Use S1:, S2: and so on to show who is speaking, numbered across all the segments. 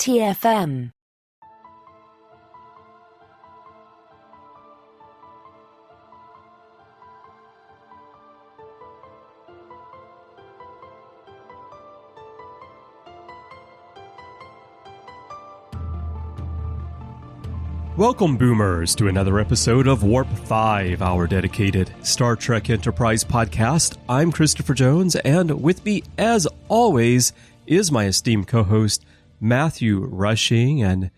S1: TFM.
S2: Welcome, Boomers, to another episode of Warp 5, our dedicated Star Trek Enterprise podcast. I'm Christopher Jones, and with me, as always, is my esteemed co-host, Matthew Rushing. And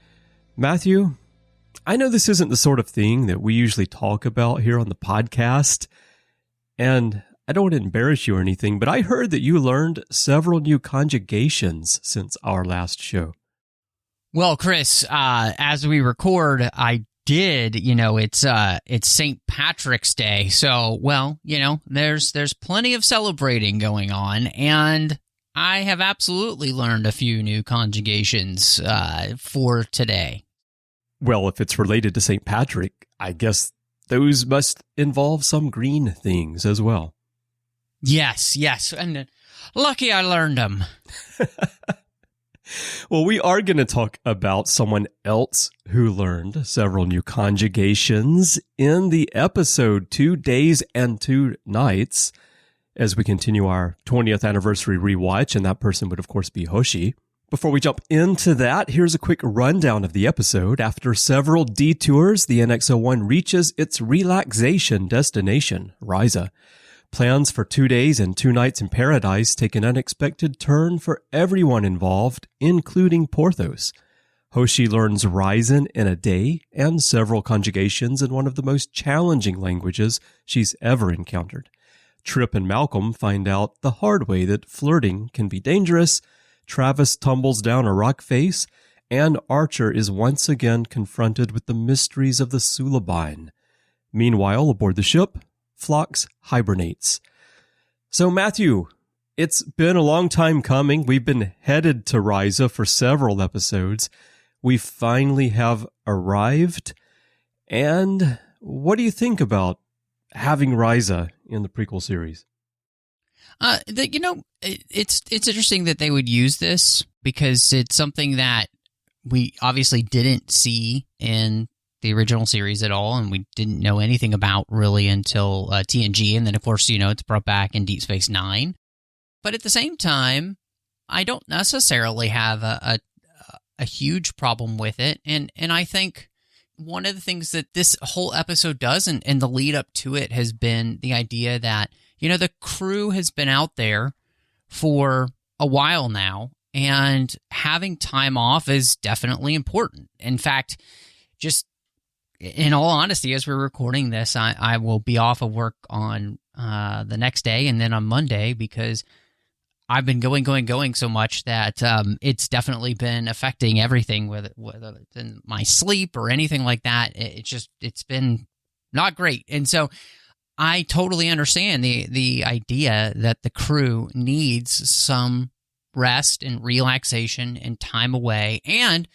S2: Matthew, I know this isn't the sort of thing that we usually talk about here on the podcast, and I don't want to embarrass you or anything, but I heard that you learned several new conjugations since our last show.
S3: Well, Chris, as we record, I did, it's St. Patrick's Day. So, there's plenty of celebrating going on, and I have absolutely learned a few new conjugations for today.
S2: Well, if it's related to St. Patrick, I guess those must involve some green things as well.
S3: Yes, and lucky I learned them.
S2: Well, we are going to talk about someone else who learned several new conjugations in the episode 2 Days and 2 Nights as we continue our 20th anniversary rewatch, and that person would, of course, be Hoshi. Before we jump into that, here's a quick rundown of the episode. After several detours, the NX-01 reaches its relaxation destination, Risa. Plans for 2 days and 2 nights in paradise take an unexpected turn for everyone involved, including Porthos. Hoshi learns Risan in a day and several conjugations in one of the most challenging languages she's ever encountered. Trip and Malcolm find out the hard way that flirting can be dangerous. Travis tumbles down a rock face, and Archer is once again confronted with the mysteries of the Suliban. Meanwhile, aboard the ship, Phlox hibernates. So, Matthew, it's been a long time coming. We've been headed to Risa for several episodes. We finally have arrived. And what do you think about having Risa in the prequel series?
S3: It's interesting that they would use this because it's something that we obviously didn't see in the original series at all, and we didn't know anything about really until TNG, and then, of course, it's brought back in Deep Space Nine. But at the same time, I don't necessarily have a huge problem with it, and I think one of the things that this whole episode does, and the lead up to it, has been the idea that, the crew has been out there for a while now, and having time off is definitely important. In fact, just in all honesty, as we're recording this, I will be off of work on the next day and then on Monday because I've been going so much that it's definitely been affecting everything, whether it's in my sleep or anything like that. It's been not great. And so I totally understand the idea that the crew needs some rest and relaxation and time away, and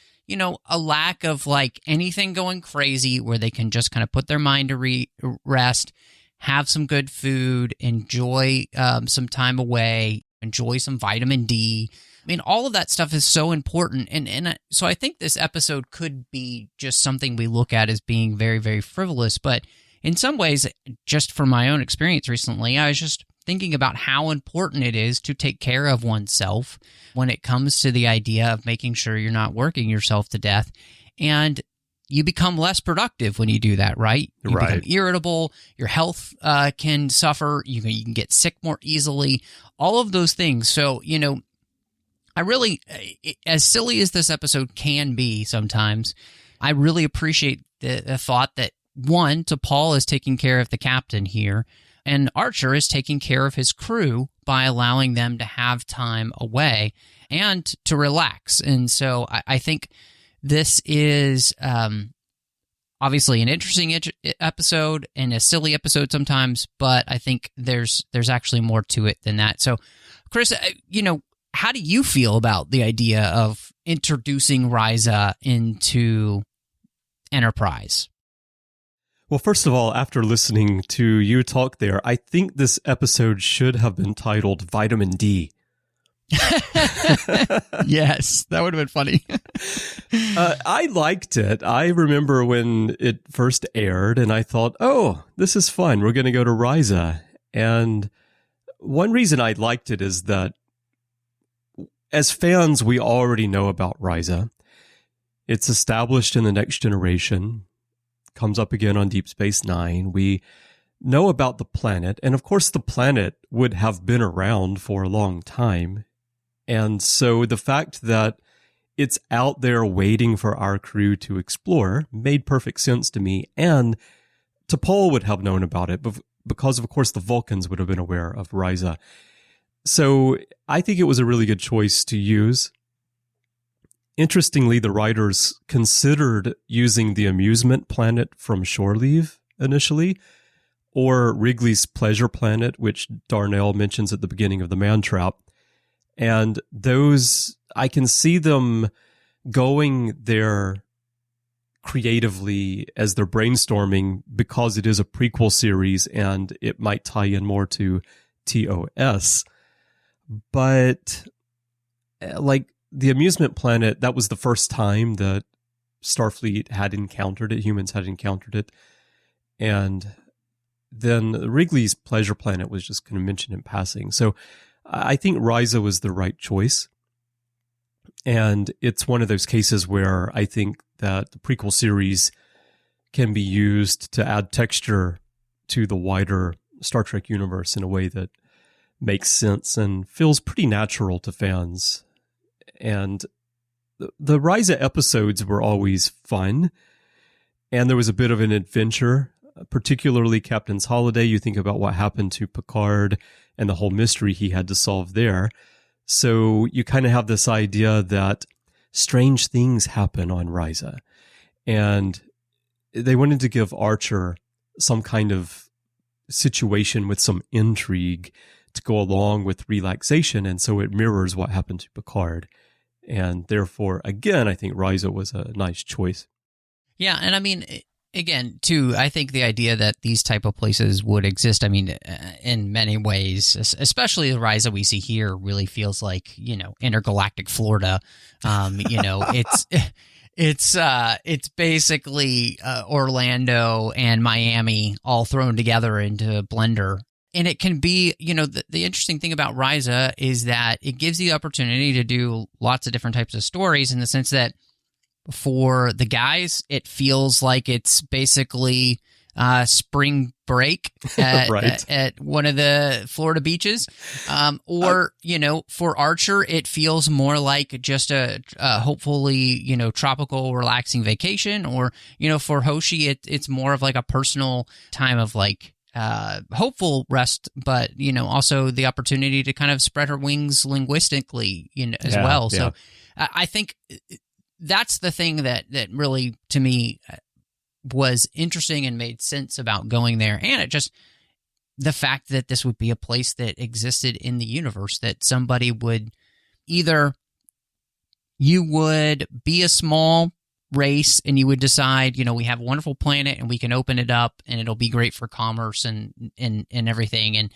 S3: a lack of anything going crazy where they can just kind of put their mind to rest, have some good food, enjoy some time away, enjoy some vitamin D. I mean, all of that stuff is so important. And so I think this episode could be just something we look at as being very, very frivolous. But in some ways, just from my own experience recently, I was just thinking about how important it is to take care of oneself when it comes to the idea of making sure you're not working yourself to death. And you become less productive when you do that, right? You become irritable, your health can suffer, you can get sick more easily, all of those things. So, I really, as silly as this episode can be sometimes, I really appreciate the thought that, one, T'Pol is taking care of the captain here, and Archer is taking care of his crew by allowing them to have time away and to relax. And so I think this is obviously an interesting episode and a silly episode sometimes, but I think there's actually more to it than that. So, Chris, how do you feel about the idea of introducing Risa into Enterprise?
S2: Well, first of all, after listening to you talk there, I think this episode should have been titled Vitamin D.
S3: Yes, that would have been funny.
S2: I liked it. I remember when it first aired, and I thought, oh, this is fun. We're going to go to Risa. And one reason I liked it is that as fans, we already know about Risa. It's established in the Next Generation, comes up again on Deep Space Nine. We know about the planet, and of course the planet would have been around for a long time. And so the fact that it's out there waiting for our crew to explore made perfect sense to me. And T'Pol would have known about it because, of course, the Vulcans would have been aware of Risa. So I think it was a really good choice to use. Interestingly, the writers considered using the amusement planet from Shore Leave initially, or Wrigley's Pleasure Planet, which Darnell mentions at the beginning of The Man Trap. And those, I can see them going there creatively as they're brainstorming because it is a prequel series and it might tie in more to TOS. But like the amusement planet, that was the first time that Starfleet had encountered it, humans had encountered it. And then Wrigley's Pleasure Planet was just kind of mentioned in passing. So I think Risa was the right choice. And it's one of those cases where I think that the prequel series can be used to add texture to the wider Star Trek universe in a way that makes sense and feels pretty natural to fans. And the Risa episodes were always fun. And there was a bit of an adventure, particularly Captain's Holiday. You think about what happened to Picard and the whole mystery he had to solve there. So you kind of have this idea that strange things happen on Risa. And they wanted to give Archer some kind of situation with some intrigue to go along with relaxation. And so it mirrors what happened to Picard. And therefore, again, I think Risa was a nice choice.
S3: Yeah, and I mean, again, too, I think the idea that these type of places would exist, I mean, in many ways, especially the Risa we see here really feels like, intergalactic Florida. It's basically Orlando and Miami all thrown together into a blender. And it can be, the interesting thing about Risa is that it gives you the opportunity to do lots of different types of stories in the sense that for the guys, it feels like it's basically spring break at,
S2: right.
S3: at one of the Florida beaches. For Archer, it feels more like just a hopefully, tropical, relaxing vacation. Or, for Hoshi, it's more of like a personal time of like hopeful rest, but, also the opportunity to kind of spread her wings linguistically, as well.
S2: Yeah.
S3: So I think that's the thing that really, to me, was interesting and made sense about going there. And it just, the fact that this would be a place that existed in the universe, that somebody would either, you would be a small race and you would decide, we have a wonderful planet and we can open it up and it'll be great for commerce and everything.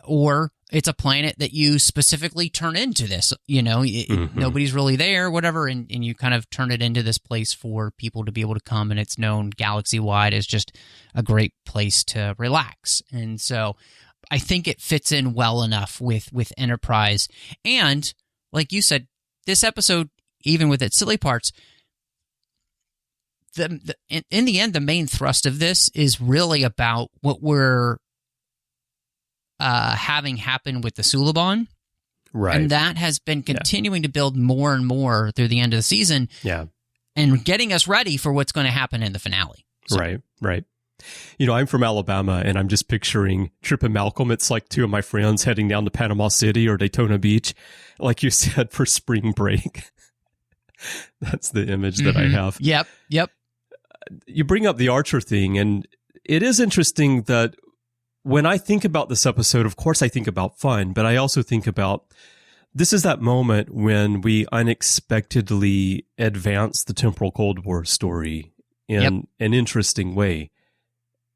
S3: Or it's a planet that you specifically turn into this, nobody's really there, whatever, and you kind of turn it into this place for people to be able to come, and it's known galaxy-wide as just a great place to relax. And so I think it fits in well enough with Enterprise. And like you said, this episode, even with its silly parts, in the end, the main thrust of this is really about what we're having happen with the Suliban.
S2: Right.
S3: And that has been continuing to build more and more through the end of the season.
S2: Yeah.
S3: And getting us ready for what's going to happen in the finale. So.
S2: Right. I'm from Alabama, and I'm just picturing Trip and Malcolm. It's like two of my friends heading down to Panama City or Daytona Beach, like you said, for spring break. That's the image that I have.
S3: Yep.
S2: You bring up the Archer thing, and it is interesting that when I think about this episode, of course I think about fun, but I also think about this is that moment when we unexpectedly advance the temporal Cold War story in an interesting way.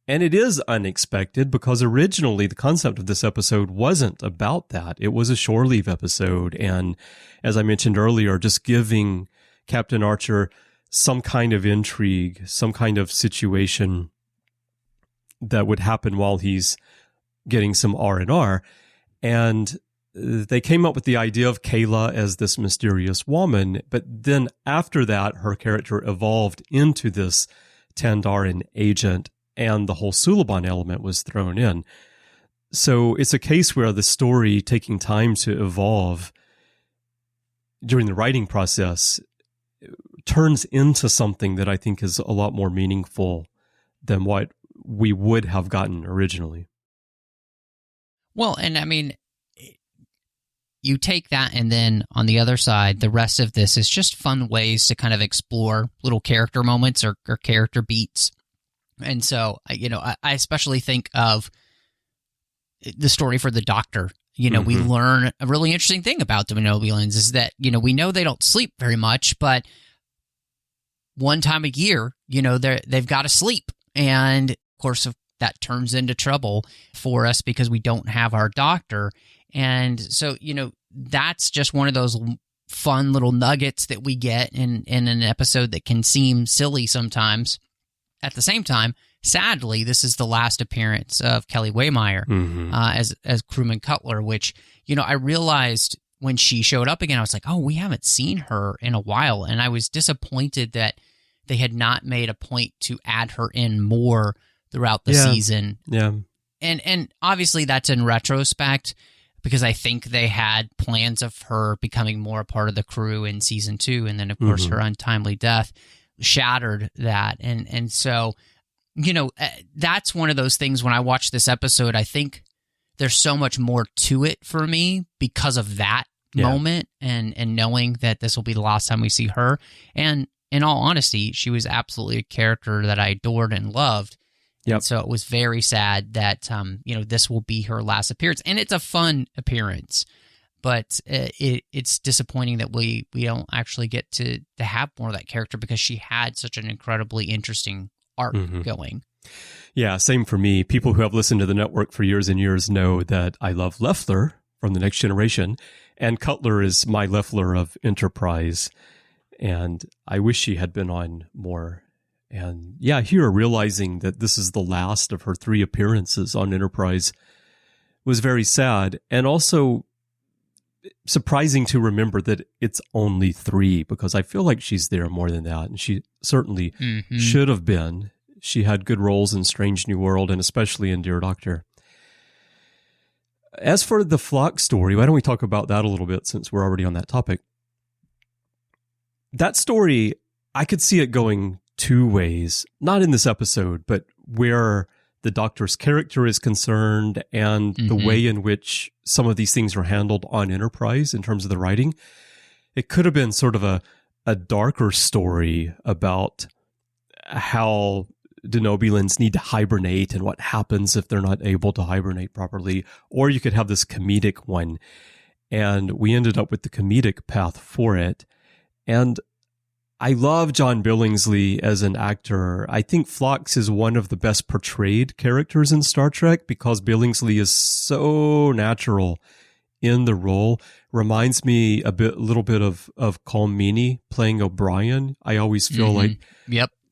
S2: And it is unexpected because originally the concept of this episode wasn't about that. It was a shore leave episode. And as I mentioned earlier, just giving Captain Archer some kind of intrigue, some kind of situation that would happen while he's getting some R&R. And they came up with the idea of Kayla as this mysterious woman, but then after that, her character evolved into this Tandaran agent, and the whole Suliban element was thrown in. So it's a case where the story taking time to evolve during the writing process turns into something that I think is a lot more meaningful than what we would have gotten originally.
S3: Well, and I mean, you take that, and then on the other side, the rest of this is just fun ways to kind of explore little character moments or character beats. And so, I especially think of the story for the Doctor. We learn a really interesting thing about the Denobulans is that, we know they don't sleep very much, but one time a year, they've got to sleep. And of course, that turns into trouble for us because we don't have our Doctor. And so, that's just one of those fun little nuggets that we get in an episode that can seem silly sometimes. At the same time, sadly, this is the last appearance of Kelly Waymeyer as crewman Cutler, which, I realized when she showed up again, I was like, oh, we haven't seen her in a while. And I was disappointed that they had not made a point to add her in more throughout the season.
S2: Yeah.
S3: And obviously that's in retrospect, because I think they had plans of her becoming more a part of the crew in season 2. And then, of course, her untimely death shattered that. And so, that's one of those things when I watch this episode, I think there's so much more to it for me because of that moment and knowing that this will be the last time we see her. And in all honesty, she was absolutely a character that I adored and loved. Yep. And so it was very sad that, this will be her last appearance. And it's a fun appearance, but it's disappointing that we don't actually get to have more of that character because she had such an incredibly interesting arc going.
S2: Yeah, same for me. People who have listened to the network for years and years know that I love Leffler from The Next Generation, and Cutler is my Leffler of Enterprise. And I wish she had been on more. And yeah, here realizing that this is the last of her 3 appearances on Enterprise was very sad, and also surprising to remember that it's only 3, because I feel like she's there more than that, and she certainly should have been. She had good roles in Strange New World and especially in Dear Doctor. As for the Phlox story, why don't we talk about that a little bit since we're already on that topic? That story, I could see it going 2 ways, not in this episode, but where the Doctor's character is concerned and the way in which some of these things are handled on Enterprise in terms of the writing. It could have been sort of a darker story about how Denobulans need to hibernate and what happens if they're not able to hibernate properly. Or you could have this comedic one. And we ended up with the comedic path for it. And I love John Billingsley as an actor. I think Phlox is one of the best portrayed characters in Star Trek because Billingsley is so natural in the role. Reminds me a little bit of Colm Meaney playing O'Brien. I always feel like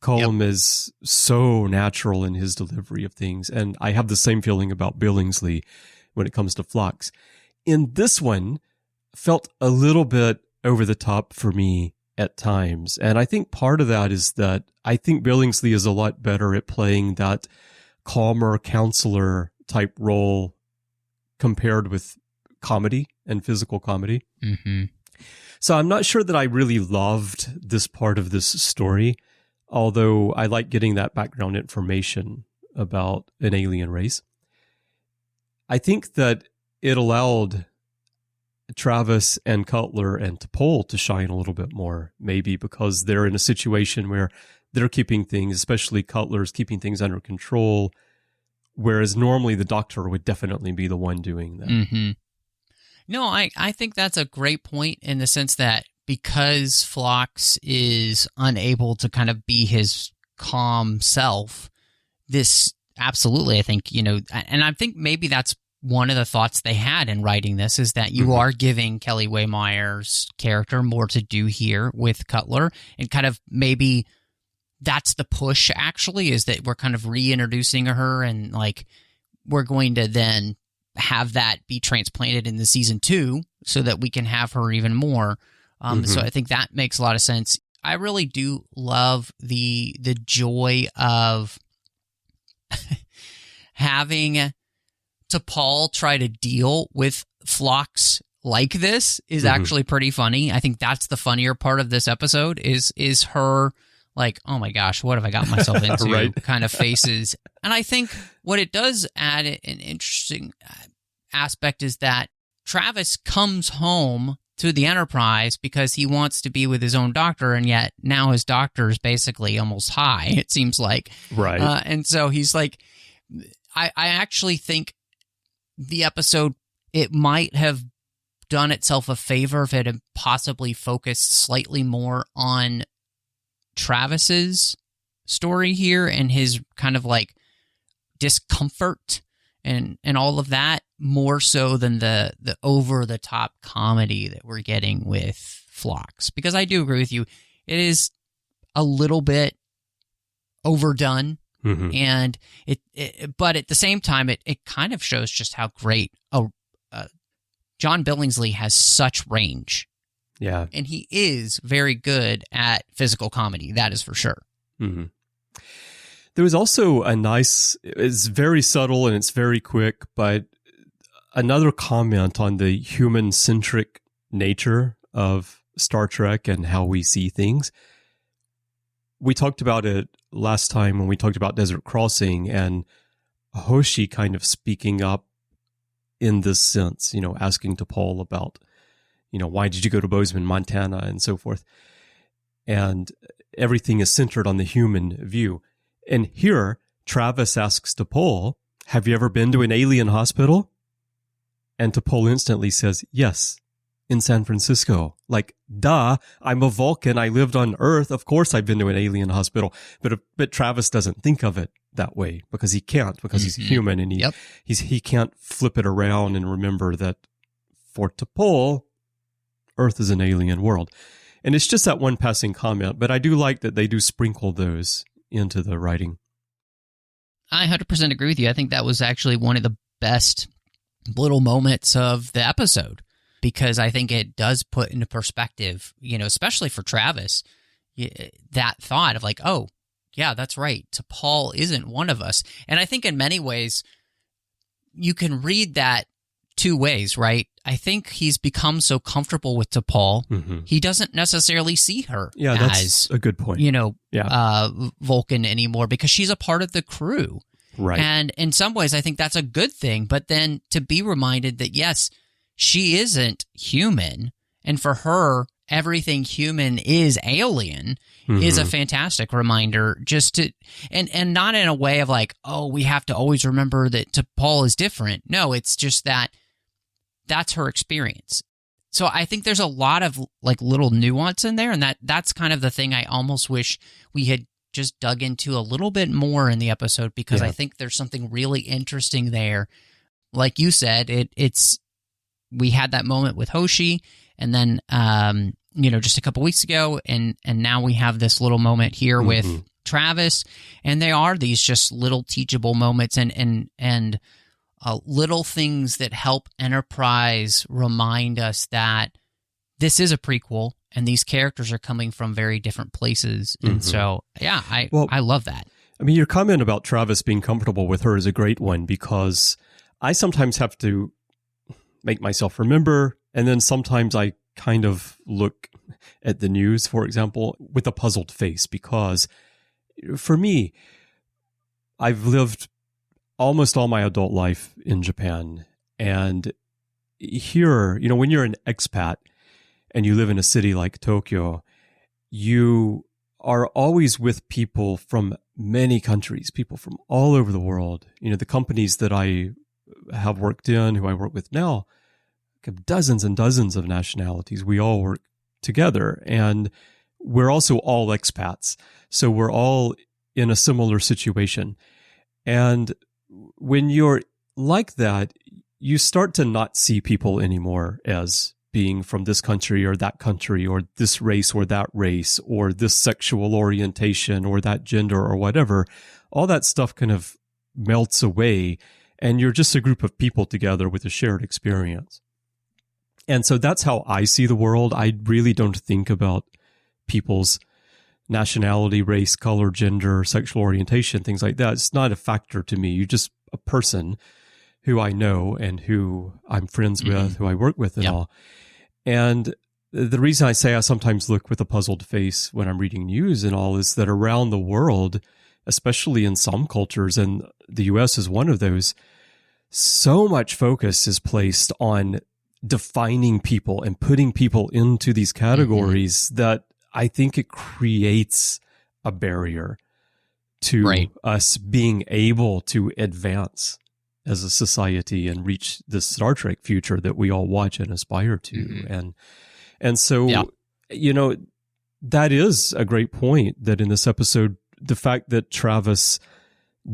S2: Colm is so natural in his delivery of things. And I have the same feeling about Billingsley when it comes to Phlox. In this one, felt a little bit over the top for me at times. And I think part of that is that I think Billingsley is a lot better at playing that calmer counselor type role compared with comedy and physical comedy. So I'm not sure that I really loved this part of this story, although I like getting that background information about an alien race. I think that it allowed Travis and Cutler and T'Pol to shine a little bit more, maybe because they're in a situation where they're keeping things, especially Cutler's keeping things under control, whereas normally the Doctor would definitely be the one doing that.
S3: No, I think that's a great point in the sense that because Phlox is unable to kind of be his calm self, this absolutely, I think, and I think maybe that's one of the thoughts they had in writing this is that you are giving Kelly Waymeyer's character more to do here with Cutler, and kind of maybe that's the push, actually, is that we're kind of reintroducing her, and like we're going to then have that be transplanted into season 2 so that we can have her even more. So I think that makes a lot of sense. I really do love the joy of having T'Pol try to deal with Phlox like this is actually pretty funny. I think that's the funnier part of this episode is her like, oh my gosh, what have I got myself into
S2: right.
S3: kind of faces. And I think what it does add an interesting aspect is that Travis comes home to the Enterprise because he wants to be with his own doctor, and yet now his doctor is basically almost high, it seems like.
S2: Right.
S3: And so he's like, I actually think the episode, it might have done itself a favor if it had possibly focused slightly more on Travis's story here and his kind of like discomfort and all of that, more so than the over-the-top comedy that we're getting with Phlox. Because I do agree with you, it is a little bit overdone, and but at the same time, it kind of shows just how great John Billingsley has such range.
S2: Yeah.
S3: And he is very good at physical comedy, that is for sure.
S2: There was also a nice, it's very subtle and it's very quick, but another comment on the human-centric nature of Star Trek and how we see things. We talked about it last time when we talked about Desert Crossing, and Hoshi kind of speaking up in this sense, you know, asking T'Pol about, you know, why did you go to Bozeman, Montana, and so forth. And everything is centered on the human view. And here, Travis asks T'Pol, have you ever been to an alien hospital? And T'Pol instantly says, yes, in San Francisco. Like, duh, I'm a Vulcan. I lived on Earth. Of course I've been to an alien hospital. But Travis doesn't think of it that way because he can't, because he's human, and he can't flip it around and remember that for T'Pol, Earth is an alien world. And it's just that one passing comment, but I do like that they do sprinkle those into the writing.
S3: I 100% agree with you. I think that was actually one of the best little moments of the episode, because I think it does put into perspective, you know, especially for Travis, that thought of like, oh, yeah, that's right. T'Pol isn't one of us. And I think in many ways, you can read that two ways, right? I think he's become so comfortable with T'Pol, he doesn't necessarily see her
S2: that's a good point.
S3: You know, Vulcan anymore, because she's a part of the crew.
S2: Right.
S3: And in some ways, I think that's a good thing. But then to be reminded that, yes, she isn't human, and for her, everything human is alien, is a fantastic reminder. Just to, and not in a way of like, oh, we have to always remember that T'Pol is different. No, it's just that that's her experience. So I think there's a lot of like little nuance in there, and that's kind of the thing I almost wish we had just dug into a little bit more in the episode, because I think there's something really interesting there. Like you said, it's we had that moment with Hoshi, and then you know, just a couple weeks ago, and now we have this little moment here with Travis, and they are these just little teachable moments and little things that help Enterprise remind us that this is a prequel and these characters are coming from very different places. And so, yeah, I love that.
S2: I mean, your comment about Travis being comfortable with her is a great one, because I sometimes have to make myself remember, and then sometimes I kind of look at the news, for example, with a puzzled face, because for me, I've lived almost all my adult life in Japan. And here, you know, when you're an expat and you live in a city like Tokyo, you are always with people from many countries, people from all over the world. You know, the companies that I have worked in, who I work with now, have dozens and dozens of nationalities. We all work together, and we're also all expats. So we're all in a similar situation. And when you're like that, you start to not see people anymore as being from this country or this race or that race or this sexual orientation or that gender or whatever. All that stuff kind of melts away, and you're just a group of people together with a shared experience. And so that's how I see the world. I really don't think about people's nationality, race, color, gender, sexual orientation, things like that. It's not a factor to me. You're just a person who I know and who I'm friends with, who I work with and all. And the reason I say I sometimes look with a puzzled face when I'm reading news and all is that around the world, especially in some cultures, and the US is one of those, so much focus is placed on defining people and putting people into these categories that I think it creates a barrier to us being able to advance as a society and reach the Star Trek future that we all watch and aspire to. And so, you know, that is a great point that in this episode, the fact that Travis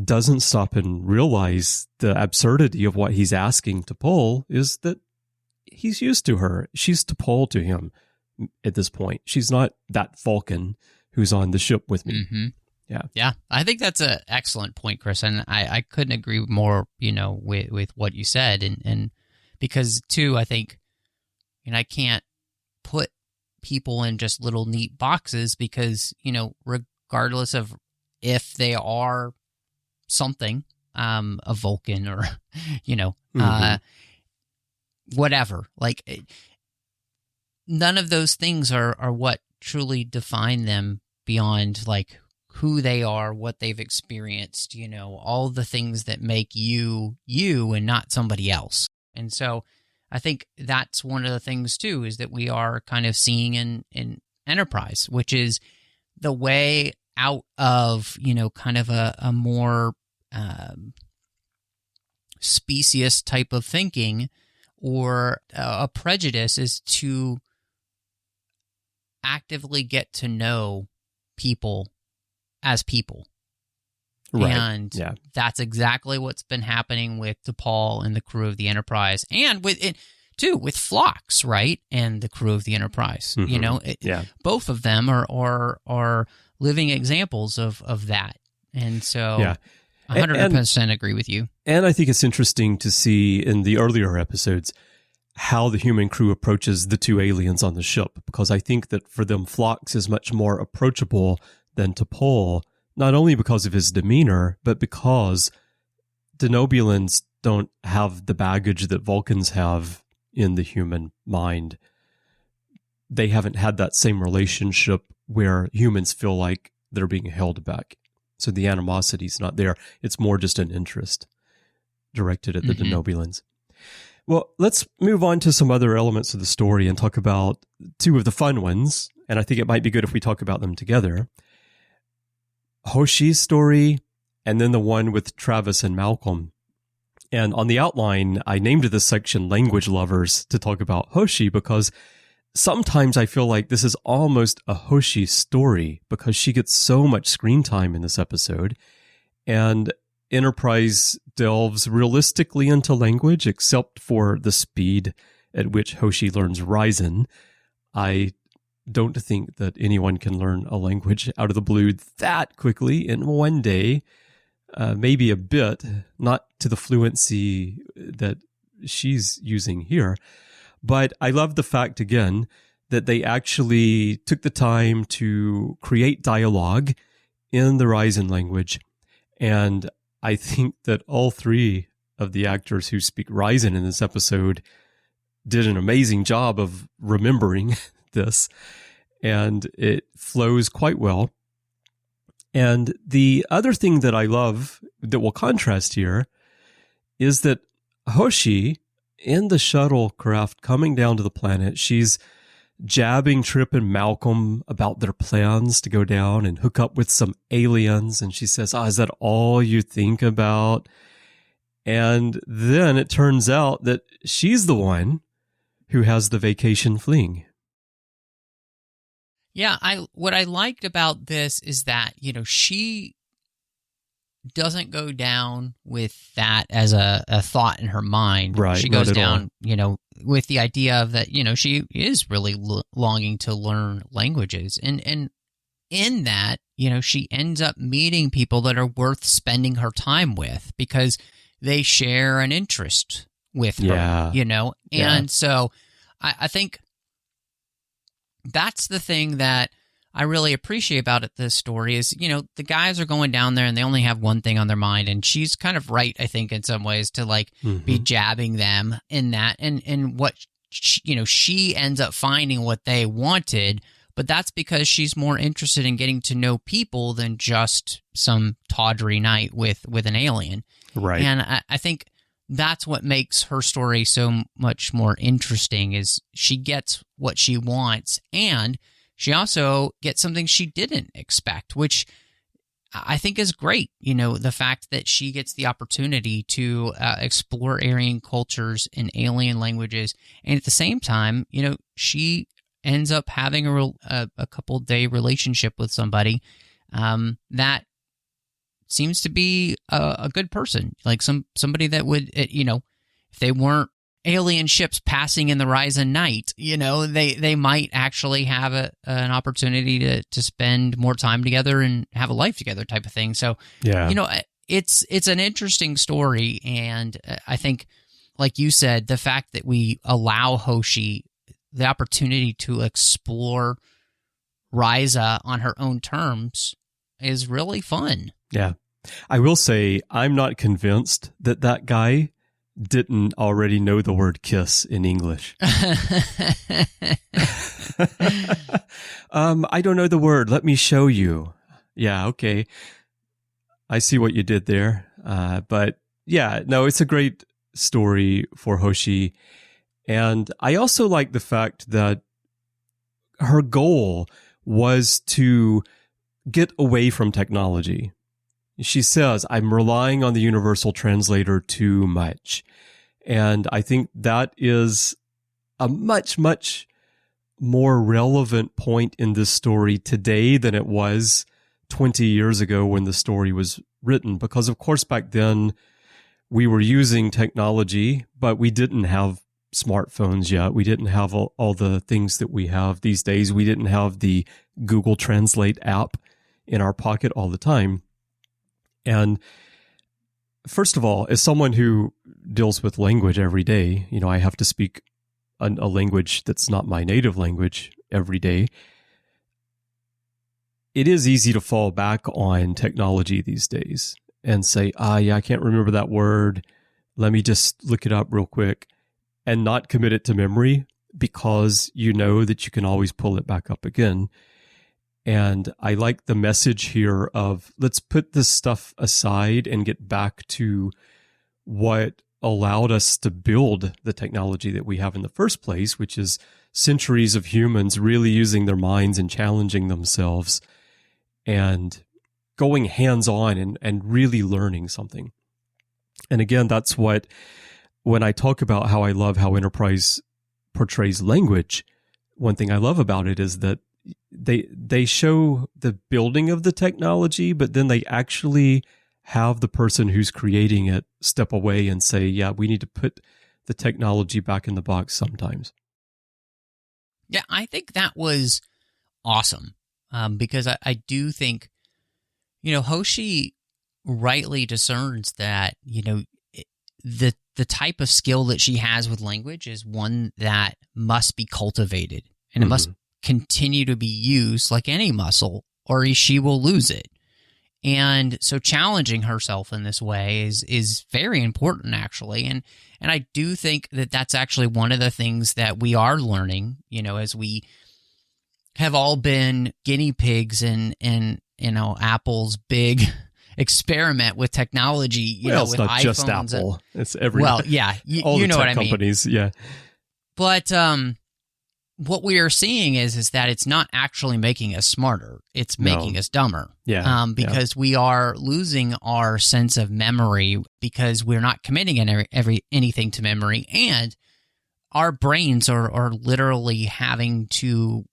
S2: doesn't stop and realize the absurdity of what he's asking T'Pol is that he's used to her. She's T'Pol to him at this point. She's not that Vulcan who's on the ship with me.
S3: Yeah, I think that's an excellent point, Chris, and I couldn't agree more, you know, with what you said, and because too, I think, and I can't put people in just little neat boxes because, you know, regardless of if they are something, a Vulcan or, you know, whatever, like none of those things are what truly define them beyond like who they are, what they've experienced, you know, all the things that make you and not somebody else. And so I think that's one of the things too, is that we are kind of seeing in Enterprise, which is the way out of, you know, kind of a more specious type of thinking or a prejudice is to actively get to know people as people.
S2: Right.
S3: And that's exactly what's been happening with T'Pol and the crew of the Enterprise, and with it too, with Phlox, right? And the crew of the Enterprise. You know, both of them are living examples of that. And so 100% agree with you.
S2: And I think it's interesting to see in the earlier episodes how the human crew approaches the two aliens on the ship, because I think that for them, Phlox is much more approachable than T'Pol, not only because of his demeanor, but because Denobulans don't have the baggage that Vulcans have in the human mind. They haven't had that same relationship where humans feel like they're being held back. So the animosity's not there. It's more just an interest directed at the Denobulans. Well, let's move on to some other elements of the story and talk about two of the fun ones. And I think it might be good if we talk about them together. Hoshi's story, and then the one with Travis and Malcolm. And on the outline, I named this section Language Lovers to talk about Hoshi, because sometimes I feel like this is almost a Hoshi story because she gets so much screen time in this episode. And Enterprise delves realistically into language, except for the speed at which Hoshi learns Risan. I don't think that anyone can learn a language out of the blue that quickly in one day. Maybe a bit, not to the fluency that she's using here. But I love the fact, again, that they actually took the time to create dialogue in the Risan language. And I think that all three of the actors who speak Risan in this episode did an amazing job of remembering this, and it flows quite well. And the other thing that I love that will contrast here is that Hoshi, in the shuttlecraft coming down to the planet, she's jabbing Trip and Malcolm about their plans to go down and hook up with some aliens. And she says, is that all you think about? And then it turns out that she's the one who has the vacation fling.
S3: Yeah, what I liked about this is that, you know, she doesn't go down with that as a thought in her mind.
S2: Right,
S3: She goes
S2: not at all.
S3: down, with the idea of that, she is really longing to learn languages. And in that, she ends up meeting people that are worth spending her time with because they share an interest with her, And so I think that's the thing that I really appreciate about this story is, the guys are going down there and they only have one thing on their mind. And she's kind of right, I think, in some ways to be jabbing them in that. And what, she ends up finding what they wanted, but that's because she's more interested in getting to know people than just some tawdry night with an alien.
S2: Right.
S3: And I think that's what makes her story so much more interesting is she gets what she wants and she also gets something she didn't expect, which I think is great. The fact that she gets the opportunity to explore alien cultures and alien languages. And at the same time, she ends up having a couple-day relationship with somebody that seems to be a good person, like somebody that would, if they weren't alien ships passing in the Risan night, they might actually have an opportunity to spend more time together and have a life together type of thing. So, it's an interesting story. And I think, like you said, the fact that we allow Hoshi the opportunity to explore Risa on her own terms is really fun.
S2: Yeah. I will say, I'm not convinced that guy didn't already know the word kiss in English. I don't know the word. Let me show you. Yeah, okay. I see what you did there. But yeah, no, it's a great story for Hoshi. And I also like the fact that her goal was to get away from technology. She says, I'm relying on the universal translator too much. And I think that is a much, much more relevant point in this story today than it was 20 years ago when the story was written. Because, of course, back then we were using technology, but we didn't have smartphones yet. We didn't have all the things that we have these days. We didn't have the Google Translate app in our pocket all the time. And first of all, as someone who deals with language every day, I have to speak a language that's not my native language every day. It is easy to fall back on technology these days and say, I can't remember that word. Let me just look it up real quick and not commit it to memory because you know that you can always pull it back up again. And I like the message here of let's put this stuff aside and get back to what allowed us to build the technology that we have in the first place, which is centuries of humans really using their minds and challenging themselves and going hands-on and really learning something. And again, that's what, when I talk about how I love how Enterprise portrays language, one thing I love about it is that they show the building of the technology, but then they actually have the person who's creating it step away and say, yeah, we need to put the technology back in the box sometimes.
S3: Yeah, I think that was awesome because I do think, Hoshi rightly discerns that, the type of skill that she has with language is one that must be cultivated and it must continue to be used like any muscle or she will lose it. And so challenging herself in this way is very important, actually. And I do think that that's actually one of the things that we are learning, as we have all been guinea pigs in Apple's big experiment with technology,
S2: it's
S3: with
S2: not
S3: iPhones
S2: just Apple. It's every
S3: well, yeah,
S2: all
S3: you
S2: the
S3: know
S2: tech
S3: what I mean.
S2: companies, yeah.
S3: But what we are seeing is that it's not actually making us smarter; it's making us dumber.
S2: Yeah,
S3: because we are losing our sense of memory because we're not committing anything to memory, and our brains are literally having to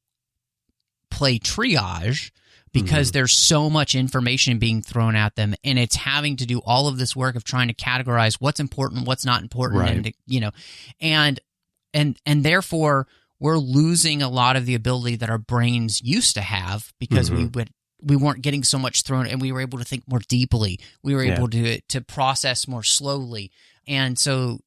S3: play triage because there's so much information being thrown at them, and it's having to do all of this work of trying to categorize what's important, what's not important,
S2: Right.
S3: and therefore we're losing a lot of the ability that our brains used to have because we weren't getting so much thrown, and we were able to think more deeply. We were able to process more slowly, and so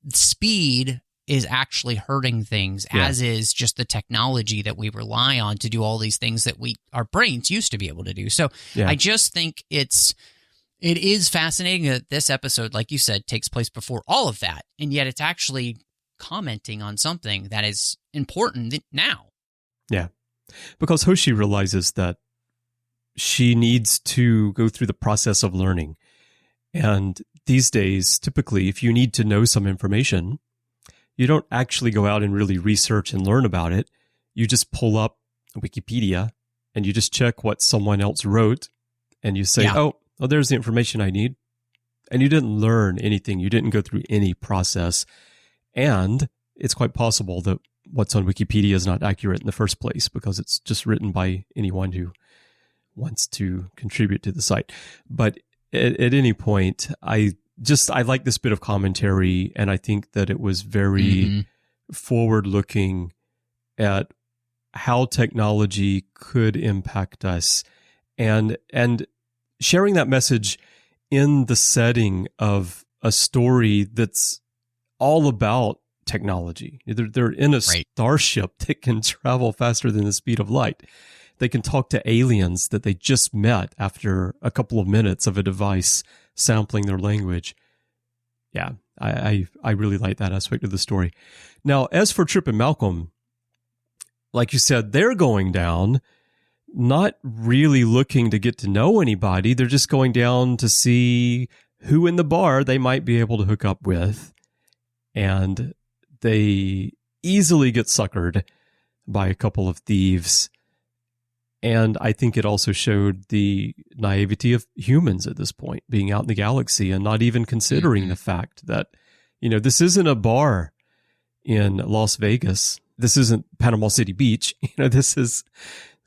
S3: speed is actually hurting things, as is just the technology that we rely on to do all these things that our brains used to be able to do. So I just think it is fascinating that this episode, like you said, takes place before all of that, and yet it's actually commenting on something that is important now.
S2: Yeah, because Hoshi realizes that she needs to go through the process of learning. And these days, typically, if you need to know some information, you don't actually go out and really research and learn about it. You just pull up Wikipedia and you just check what someone else wrote, and you say, oh, there's the information I need. And you didn't learn anything. You didn't go through any process. And it's quite possible that what's on Wikipedia is not accurate in the first place because it's just written by anyone who wants to contribute to the site. But at any point, I like this bit of commentary, and I think that it was very forward-looking at how technology could impact us, and sharing that message in the setting of a story that's all about technology. They're in a starship that can travel faster than the speed of light. They can talk to aliens that they just met after a couple of minutes of a device sampling their language. Yeah, I really like that aspect of the story. Now, as for Trip and Malcolm, like you said, they're going down, not really looking to get to know anybody. They're just going down to see who in the bar they might be able to hook up with. And they easily get suckered by a couple of thieves. And I think it also showed the naivety of humans at this point, being out in the galaxy and not even considering the fact that, this isn't a bar in Las Vegas. This isn't Panama City Beach. This is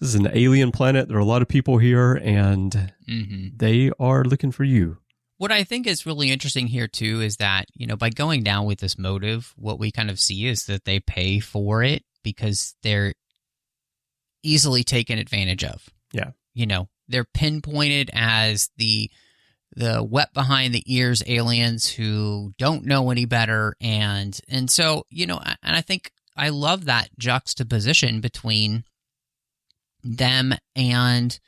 S2: an alien planet. There are a lot of people here, and they are looking for you.
S3: What I think is really interesting here, too, is that, by going down with this motive, what we kind of see is that they pay for it because they're easily taken advantage of.
S2: Yeah.
S3: They're pinpointed as the wet behind the ears aliens who don't know any better. And so, and I think I love that juxtaposition between them and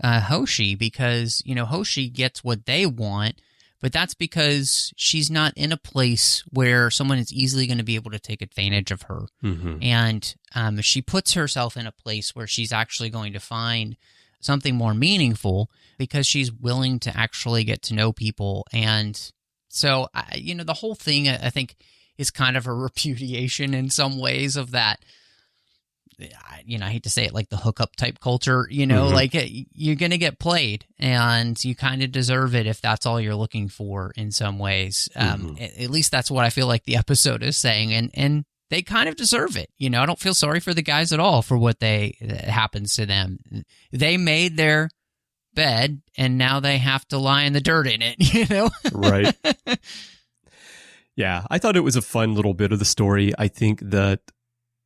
S3: Hoshi, because, Hoshi gets what they want, but that's because she's not in a place where someone is easily going to be able to take advantage of her. And she puts herself in a place where she's actually going to find something more meaningful because she's willing to actually get to know people. And so, the whole thing, I think, is kind of a repudiation in some ways of that. I hate to say it, like the hookup type culture, like you're going to get played and you kind of deserve it if that's all you're looking for in some ways. At least that's what I feel like the episode is saying. And they kind of deserve it. I don't feel sorry for the guys at all for what happens to them. They made their bed and now they have to lie in the dirt in it,
S2: Right. Yeah. I thought it was a fun little bit of the story. I think that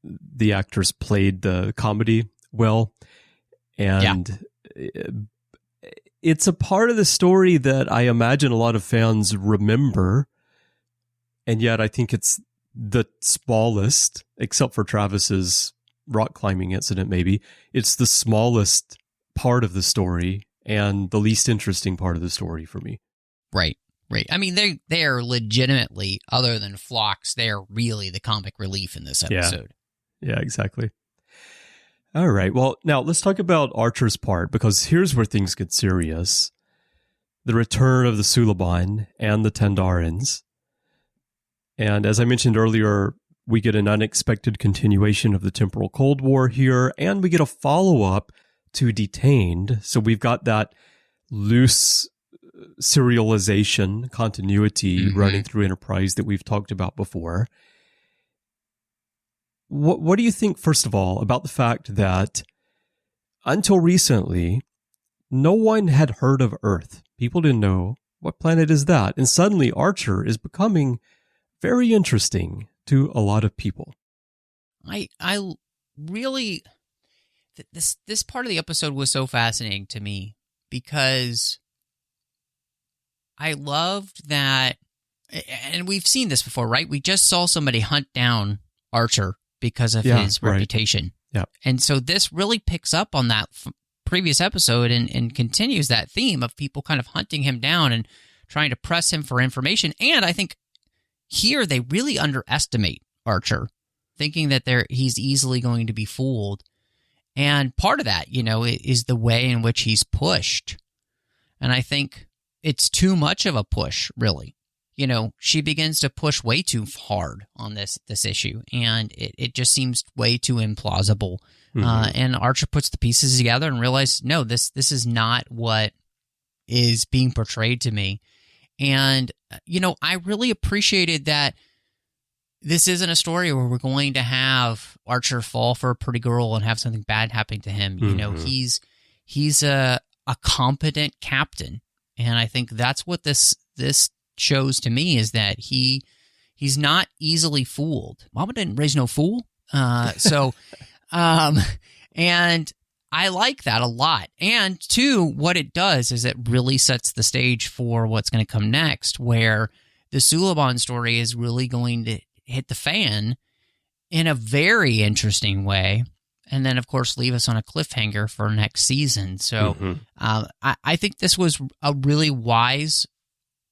S2: the actors played the comedy well, and it's a part of the story that I imagine a lot of fans remember, and yet I think it's the smallest, except for Travis's rock climbing incident, maybe. It's the smallest part of the story and the least interesting part of the story for me.
S3: Right. I mean, they are legitimately, other than Phlox, they are really the comic relief in this episode.
S2: Yeah, exactly. All right. Well, now let's talk about Archer's part, because here's where things get serious. The return of the Suliban and the Tandarans. And as I mentioned earlier, we get an unexpected continuation of the temporal Cold War here, and we get a follow-up to Detained. So we've got that loose serialization continuity running through Enterprise that we've talked about before. What do you think, first of all, about the fact that until recently, no one had heard of Earth. People didn't know what planet is that. And suddenly Archer is becoming very interesting to a lot of people.
S3: I really, this part of the episode was so fascinating to me because I loved that, and we've seen this before, right? We just saw somebody hunt down Archer because of his reputation.
S2: Yeah.
S3: And so this really picks up on that previous episode and continues that theme of people kind of hunting him down and trying to press him for information. And I think here they really underestimate Archer, thinking that he's easily going to be fooled. And part of that, is the way in which he's pushed. And I think it's too much of a push, really. She begins to push way too hard on this issue, and it just seems way too implausible. Mm-hmm. And Archer puts the pieces together and realizes, no, this is not what is being portrayed to me. And, I really appreciated that this isn't a story where we're going to have Archer fall for a pretty girl and have something bad happen to him. Mm-hmm. He's a competent captain. And I think that's what this shows to me, is that he's not easily fooled. Mama didn't raise no fool. And I like that a lot. And two, what it does is it really sets the stage for what's going to come next, where the Suliban story is really going to hit the fan in a very interesting way. And then, of course, leave us on a cliffhanger for next season. So I think this was a really wise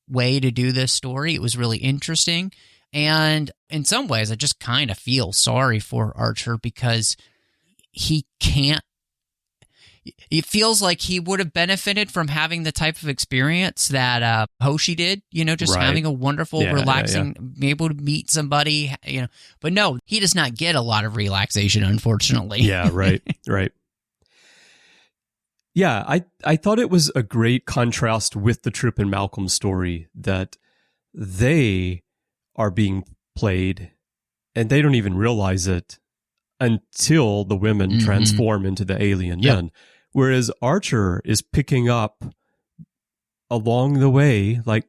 S3: way to do this story. It was really interesting. And in some ways, I just kind of feel sorry for Archer because he can't. It feels like he would have benefited from having the type of experience that Hoshi did, just having a wonderful, relaxing, be able to meet somebody, But no, he does not get a lot of relaxation, unfortunately.
S2: Yeah, right. Yeah, I thought it was a great contrast with the Trip and Malcolm story that they are being played and they don't even realize it until the women transform into the alien men. Whereas Archer is picking up along the way, like,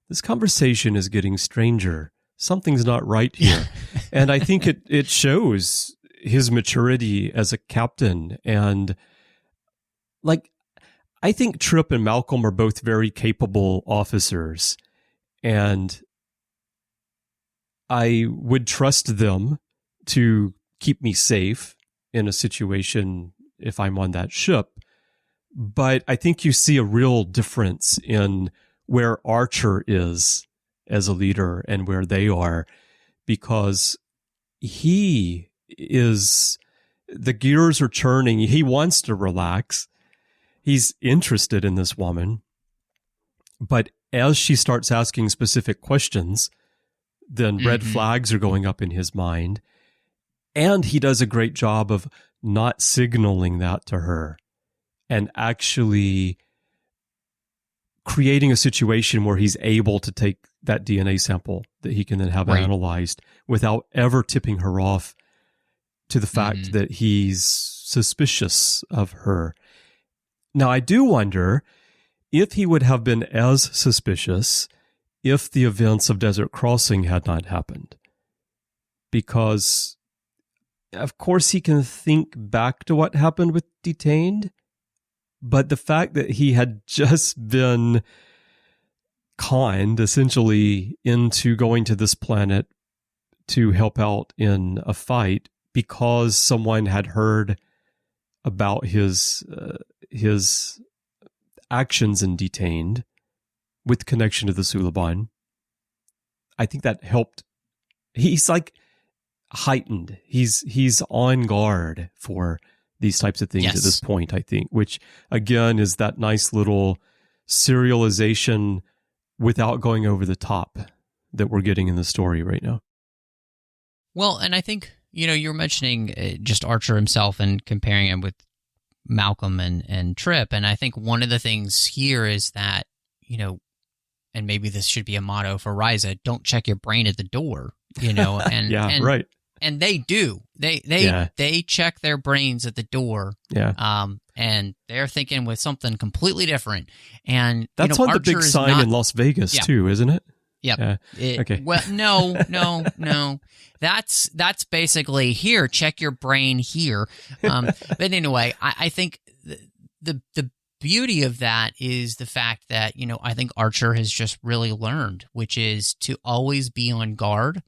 S2: this conversation is getting stranger. Something's not right here. And I think it shows his maturity as a captain. And, like, I think Trip and Malcolm are both very capable officers. And I would trust them to keep me safe in a situation if I'm on that ship. But I think you see a real difference in where Archer is as a leader and where they are, because the gears are churning. He wants to relax. He's interested in this woman. But as she starts asking specific questions, then red flags are going up in his mind. And he does a great job of not signaling that to her and actually creating a situation where he's able to take that DNA sample that he can then have analyzed without ever tipping her off to the fact that he's suspicious of her. Now, I do wonder if he would have been as suspicious if the events of Desert Crossing had not happened. Because, of course, he can think back to what happened with Detained, but the fact that he had just been conned, essentially, into going to this planet to help out in a fight because someone had heard about his actions in Detained with connection to the Suliban, I think that helped. He's like heightened. He's on guard for these types of things at this point, I think, which again is that nice little serialization without going over the top that we're getting in the story right now.
S3: Well, and I think, you're mentioning just Archer himself and comparing him with Malcolm and Trip. And I think one of the things here is that, and maybe this should be a motto for Risa, don't check your brain at the door, and
S2: right.
S3: And they do. They check their brains at the door.
S2: Yeah.
S3: and they're thinking with something completely different. And
S2: that's on the big sign in Las Vegas too, isn't it?
S3: Yep.
S2: Okay.
S3: Well, no. That's basically here. Check your brain here. But anyway, I think the beauty of that is the fact that, I think Archer has just really learned, which is to always be on guard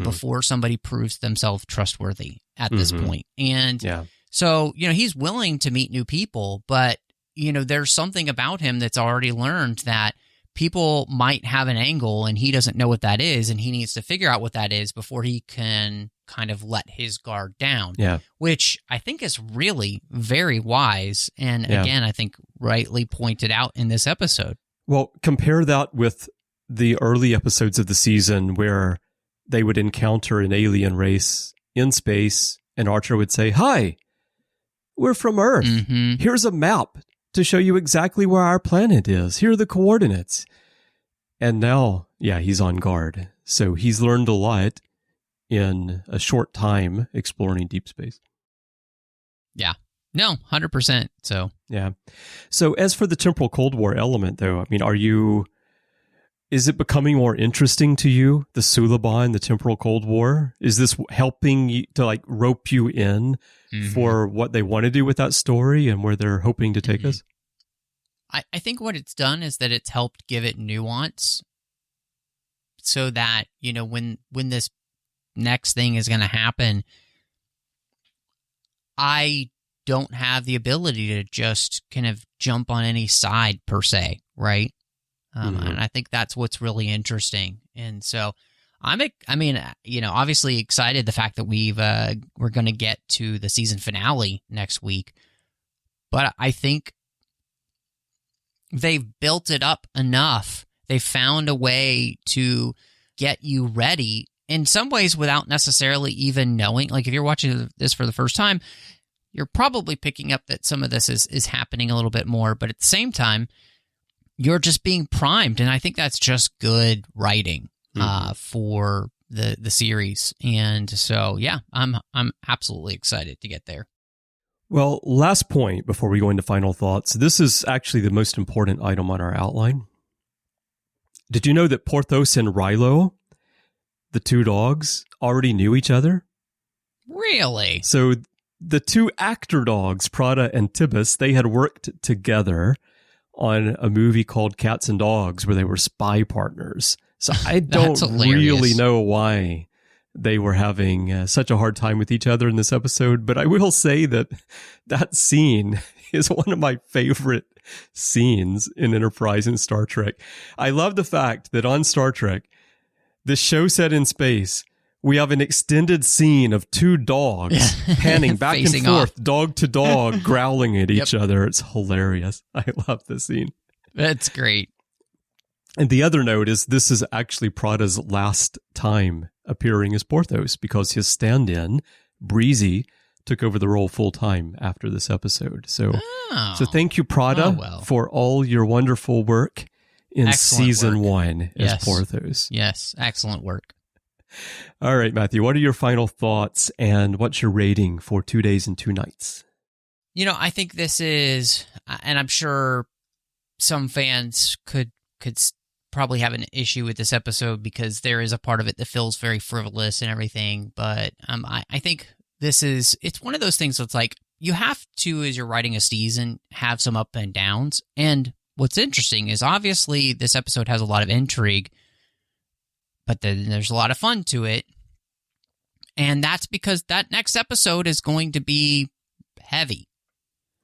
S3: before somebody proves themselves trustworthy at this point. And so, he's willing to meet new people, but, there's something about him that's already learned that people might have an angle and he doesn't know what that is, and he needs to figure out what that is before he can kind of let his guard down, which I think is really very wise. And again, I think rightly pointed out in this episode.
S2: Well, compare that with the early episodes of the season where they would encounter an alien race in space and Archer would say, "Hi, we're from Earth. Here's a map to show you exactly where our planet is. Here are the coordinates." And now, he's on guard. So he's learned a lot in a short time exploring deep space.
S3: Yeah. No, 100%. So.
S2: Yeah. So as for the temporal Cold War element, though, I mean, is it becoming more interesting to you, the Suliban, the temporal Cold War? Is this helping you to rope you in for what they want to do with that story and where they're hoping to take us?
S3: I think what it's done is that it's helped give it nuance so that, when this next thing is going to happen, I don't have the ability to just kind of jump on any side per se, right? And I think that's what's really interesting. And so obviously excited the fact that we're going to get to the season finale next week, but I think they've built it up enough. They found a way to get you ready in some ways without necessarily even knowing. Like if you're watching this for the first time, you're probably picking up that some of this is happening a little bit more, but at the same time, you're just being primed. And I think that's just good writing for the series. And so, I'm absolutely excited to get there.
S2: Well, last point before we go into final thoughts. This is actually the most important item on our outline. Did you know that Porthos and Rilo, the two dogs, already knew each other?
S3: Really?
S2: So the two actor dogs, Prada and Tibbus, they had worked together on a movie called Cats and Dogs where they were spy partners. So I don't really know why they were having such a hard time with each other in this episode, but I will say that that scene is one of my favorite scenes in Enterprise and Star Trek. I love the fact that on Star Trek, the show set in space, we have an extended scene of two dogs panning back and forth, dog to dog, growling at each other. It's hilarious. I love this scene.
S3: That's great.
S2: And the other note is this is actually Prada's last time appearing as Porthos because his stand-in, Breezy, took over the role full-time after this episode. So thank you, Prada, for all your wonderful work in season 1 as Porthos.
S3: Yes, excellent work.
S2: All right, Matthew, what are your final thoughts and what's your rating for 2 days and 2 nights?
S3: I think this is, and I'm sure some fans could probably have an issue with this episode because there is a part of it that feels very frivolous and everything, but I think it's one of those things that's like, you have to, as you're writing a season, have some up and downs, and what's interesting is obviously this episode has a lot of intrigue, but then there's a lot of fun to it, and that's because that next episode is going to be heavy.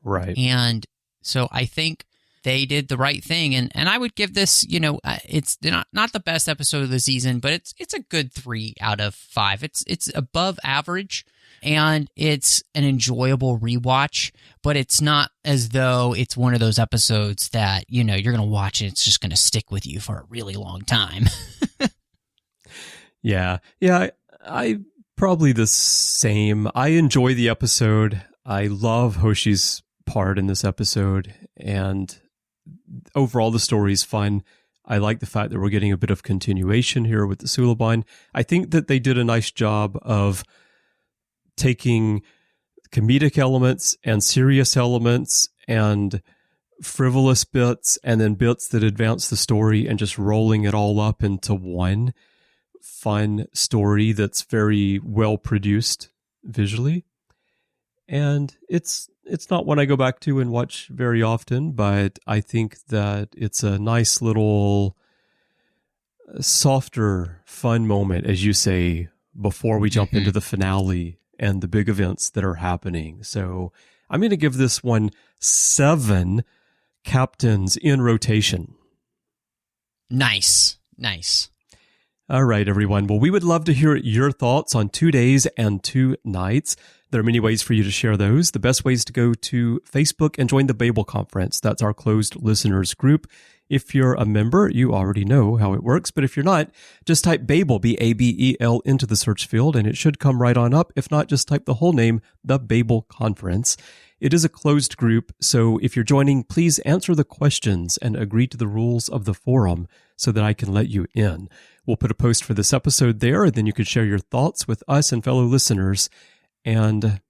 S2: Right.
S3: And so I think they did the right thing, and I would give this, it's not the best episode of the season, but it's a good 3 out of 5. It's above average, and it's an enjoyable rewatch, but it's not as though it's one of those episodes that, you're going to watch it, it's just going to stick with you for a really long time.
S2: Yeah, I probably the same. I enjoy the episode. I love Hoshi's part in this episode, and overall the story is fun. I like the fact that we're getting a bit of continuation here with the Suliban. I think that they did a nice job of taking comedic elements and serious elements and frivolous bits and then bits that advance the story and just rolling it all up into one fun story that's very well produced visually. And it's not one I go back to and watch very often, but I think that it's a nice little softer, fun moment, as you say, before we jump into the finale and the big events that are happening. So I'm going to give this one 7 captains in rotation.
S3: Nice.
S2: All right, everyone. Well, we would love to hear your thoughts on 2 days and 2 nights. There are many ways for you to share those. The best way is to go to Facebook and join the Babel Conference. That's our closed listeners group. If you're a member, you already know how it works. But if you're not, just type Babel, B-A-B-E-L, into the search field, and it should come right on up. If not, just type the whole name, the Babel Conference. It is a closed group, so if you're joining, please answer the questions and agree to the rules of the forum so that I can let you in. We'll put a post for this episode there, and then you can share your thoughts with us and fellow listeners and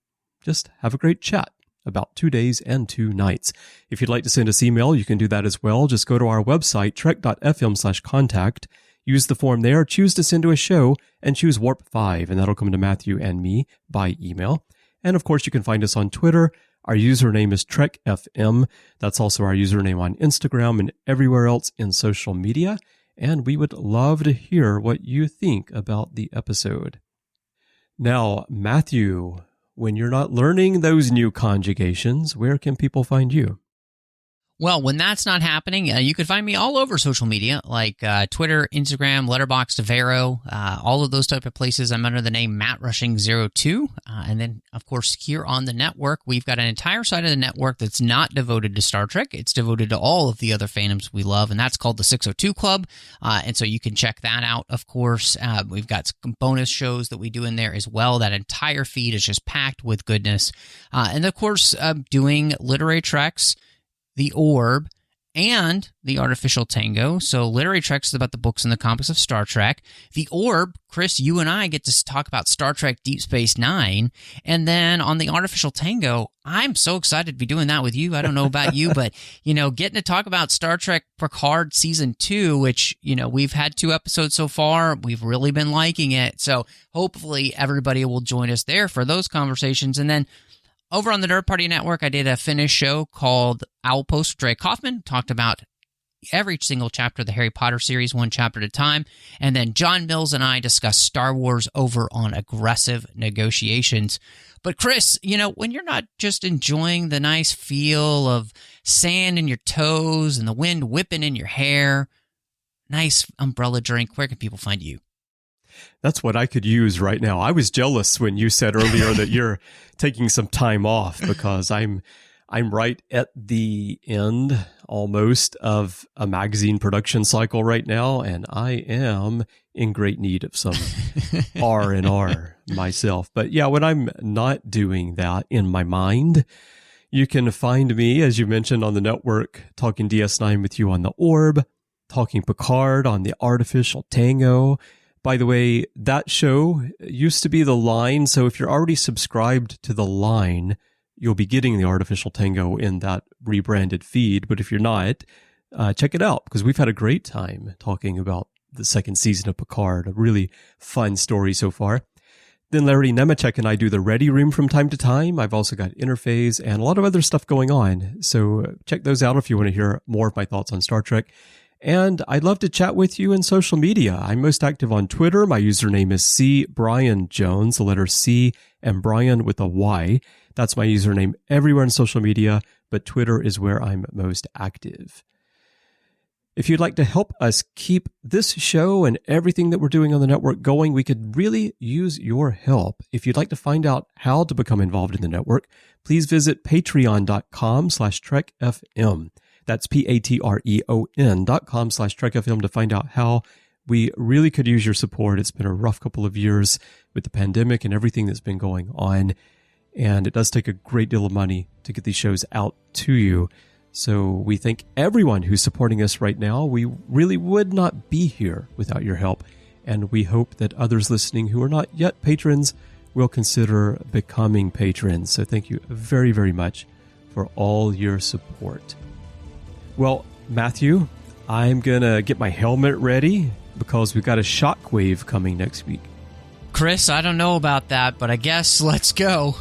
S2: just have a great chat about 2 days and 2 nights. If you'd like to send us email, you can do that as well. Just go to our website, trek.fm/contact, use the form there, choose to send to a show, and choose Warp 5, and that'll come to Matthew and me by email. And of course, you can find us on Twitter. Our username is TrekFM. That's also our username on Instagram and everywhere else in social media. And we would love to hear what you think about the episode. Now, Matthew, when you're not learning those new conjugations, where can people find you?
S3: Well, when that's not happening, you can find me all over social media, like Twitter, Instagram, Letterboxd, Vero, all of those type of places. I'm under the name MattRushing02. And then, of course, here on the network, we've got an entire side of the network that's not devoted to Star Trek. It's devoted to all of the other fandoms we love, and that's called the 602 Club. And so you can check that out, of course. We've got some bonus shows that we do in there as well. That entire feed is just packed with goodness. And, of course, doing Literary Treks, The Orb, and The Artificial Tango. So Literary Treks is about the books and the comics of Star Trek. The Orb, Chris, you and I get to talk about Star Trek Deep Space Nine. And then on The Artificial Tango, I'm so excited to be doing that with you. I don't know about you, but, getting to talk about Star Trek Picard Season 2, which, we've had 2 episodes so far. We've really been liking it. So hopefully everybody will join us there for those conversations. And then over on the Nerd Party Network, I did a Finnish show called Owl Post with Dre Kaufman. Talked about every single chapter of the Harry Potter series, 1 chapter at a time. And then John Mills and I discussed Star Wars over on Aggressive Negotiations. But Chris, when you're not just enjoying the nice feel of sand in your toes and the wind whipping in your hair, nice umbrella drink, where can people find you?
S2: That's what I could use right now. I was jealous when you said earlier that you're taking some time off, because I'm right at the end almost of a magazine production cycle right now, and I am in great need of some R&R myself. But yeah, when I'm not doing that in my mind, you can find me, as you mentioned, on the network, talking DS9 with you on The Orb, talking Picard on The Artificial Tango. By the way, that show used to be The Line, so if you're already subscribed to The Line, you'll be getting The Artificial Tango in that rebranded feed. But if you're not, check it out, because we've had a great time talking about the 2nd season of Picard. A really fun story so far. Then Larry Nemechek and I do the Ready Room from time to time. I've also got Interphase and a lot of other stuff going on. So check those out if you want to hear more of my thoughts on Star Trek. And I'd love to chat with you in social media. I'm most active on Twitter. My username is CBryanJones, the letter C and Bryan with a Y. That's my username everywhere on social media, but Twitter is where I'm most active. If you'd like to help us keep this show and everything that we're doing on the network going, we could really use your help. If you'd like to find out how to become involved in the network, please visit patreon.com/TrekFM. That's patreon.com/TrekFM to find out how. We really could use your support. It's been a rough couple of years with the pandemic and everything that's been going on. And it does take a great deal of money to get these shows out to you. So we thank everyone who's supporting us right now. We really would not be here without your help. And we hope that others listening who are not yet patrons will consider becoming patrons. So thank you very, very much for all your support. Well, Matthew, I'm going to get my helmet ready because we've got a shockwave coming next week.
S3: Chris, I don't know about that, but I guess let's go.